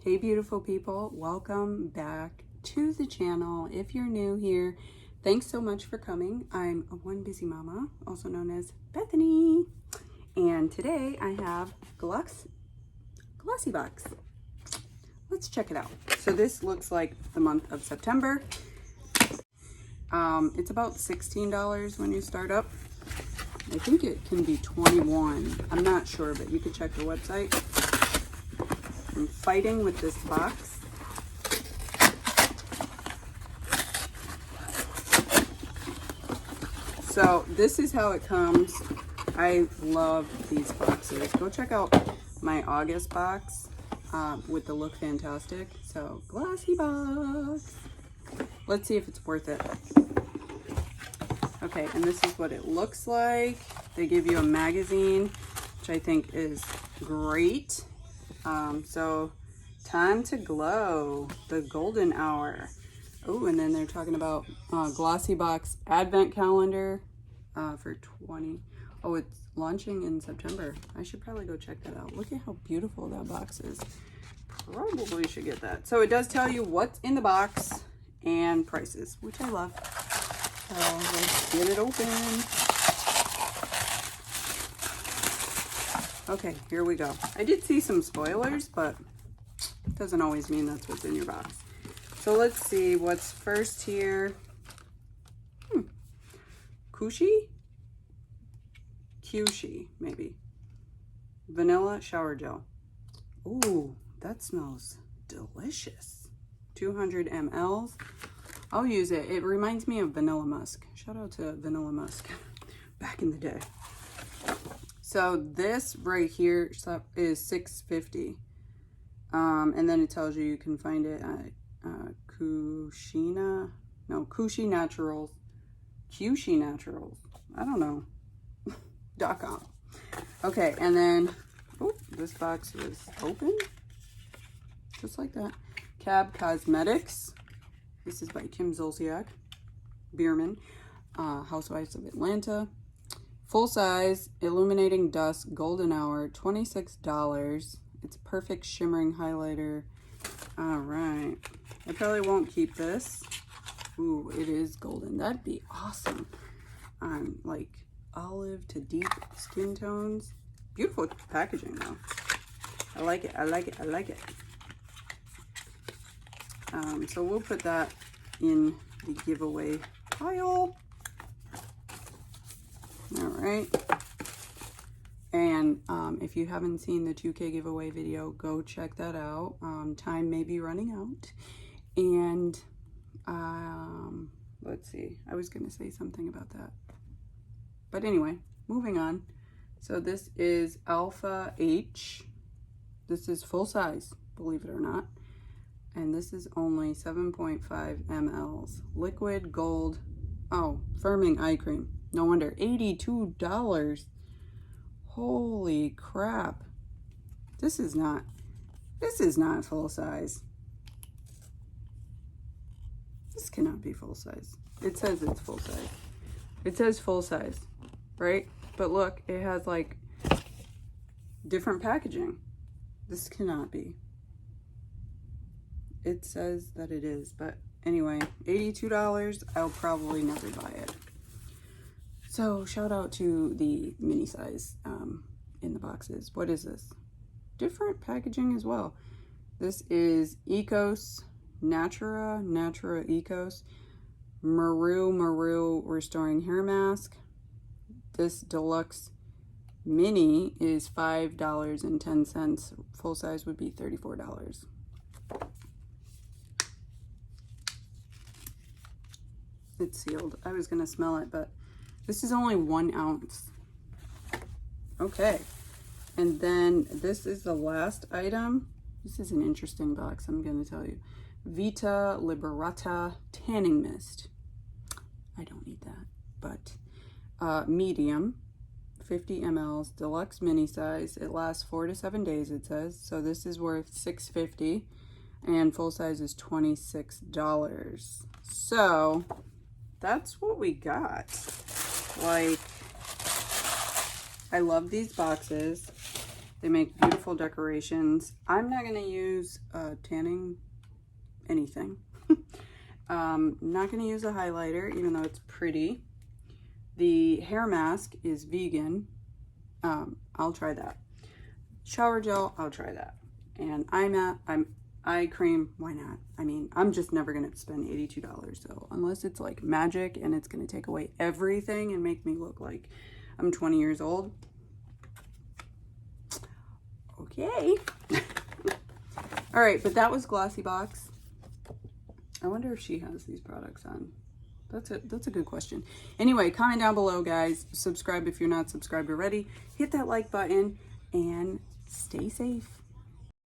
Hey beautiful people, welcome back to the channel. If you're new here, thanks so much for coming. I'm one busy mama, also known as Bethany, and today I have Glossybox. Let's check it out. So this looks like the month of September. It's about $16 when you start up. I think it can be 21. I'm not sure, but you could check the website. I'm fighting with this box. So this is how it comes. I love these boxes. Go check out my August box with the Look Fantastic. So Glossybox. Let's see if it's worth it. Okay, and this is what it looks like. They give you a magazine, which I think is great. So time to glow, the golden hour. Oh, and then they're talking about Glossybox advent calendar for 20. Oh, it's launching in September. I should probably go check that out. Look at how beautiful that box is. Probably should get that. So it does tell you what's in the box and prices, which I love. So let's get it open. Okay, here we go. I did see some spoilers, but it doesn't always mean that's what's in your box. So let's see what's first here. Kushi, maybe. Vanilla shower gel. Ooh, that smells delicious. 200 mLs. I'll use it. It reminds me of Vanilla Musk. Shout out to Vanilla Musk back in the day. So this right here is $6.50. And then it tells you can find it at Kushi Naturals. I don't know. .com. Okay, and then this box is open. Just like that. Cab Cosmetics. This is by Kim Zolciak, Bierman, Housewives of Atlanta. Full size, illuminating dusk, golden hour, $26. It's perfect shimmering highlighter. All right. I probably won't keep this. Ooh, it is golden. That'd be awesome. Like olive to deep skin tones. Beautiful packaging though. I like it. So we'll put that in the giveaway pile. All right. And if you haven't seen the 2K giveaway video, go check that out. Time may be running out. And let's see. I was going to say something about that. But anyway, moving on. So this is Alpha H. This is full size, believe it or not. And this is only 7.5 mLs. Liquid gold. Oh, firming eye cream. No wonder. $82. Holy crap. This is not full size. This cannot be full size. It says it's full size. It says full size, right? But look, it has like different packaging. This cannot be. It says that it is, but anyway, $82. I'll probably never buy it. So shout out to the mini size in the boxes. What is this? Different packaging as well. This is Ecos Natura Ecos Maru Restoring Hair Mask. This deluxe mini is $5.10. Full size would be $34. It's sealed. I was gonna smell it, but this is only 1 ounce. Okay, and then this is the last item. This is an interesting box, I'm gonna tell you. Vita Liberata Tanning Mist. I don't need that, but medium, 50 mLs, deluxe mini size. It lasts 4 to 7 days, it says. So this is worth $6.50, and full size is $26. So that's what we got. Like, I love these boxes. They make beautiful decorations. I'm not going to use tanning anything. Not going to use a highlighter, even though it's pretty. The hair mask is vegan. I'll try that. Shower gel, I'll try that. And eye cream, why not? I mean, I'm just never going to spend $82, so unless it's like magic and it's going to take away everything and make me look like I'm 20 years old. Okay. All right, but that was Glossybox. I wonder if she has these products on. That's a good question. Anyway, comment down below, guys. Subscribe if you're not subscribed already. Hit that like button and stay safe.